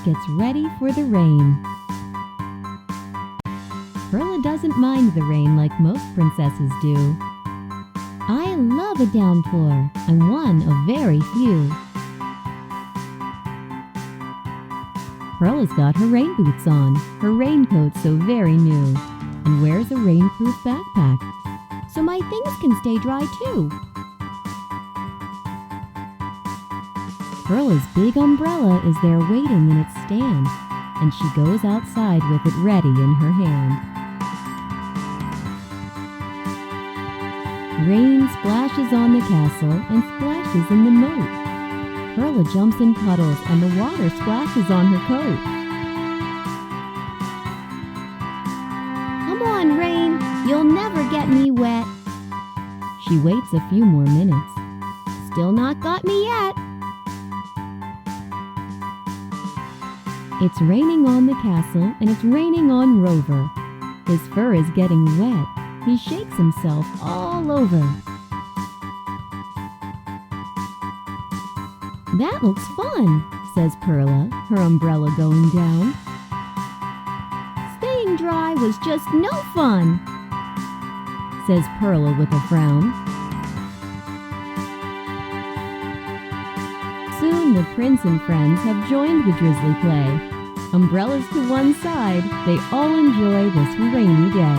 gets ready for the rain. Perla doesn't mind the rain like most princesses do. I love a downpour. I'm one of very few. Perla's got her rain boots on, her raincoat so very new, and wears a rainproof backpack, so my things can stay dry too. Perla's big umbrella is there waiting in its stand, and she goes outside with it ready in her hand. Rain splashes on the castle and splashes in the moat. Perla jumps in puddles and the water splashes on her coat. Come on, rain, you'll never get me wet. She waits a few more minutes. Still not got me yet. It's raining on the castle and it's raining on Rover. His fur is getting wet. He shakes himself all over. That looks fun, says Perla, her umbrella going down. Staying dry was just no fun, says Perla with a frown. Soon the prince and friends have joined the drizzly play. Umbrellas to one side, they all enjoy this rainy day.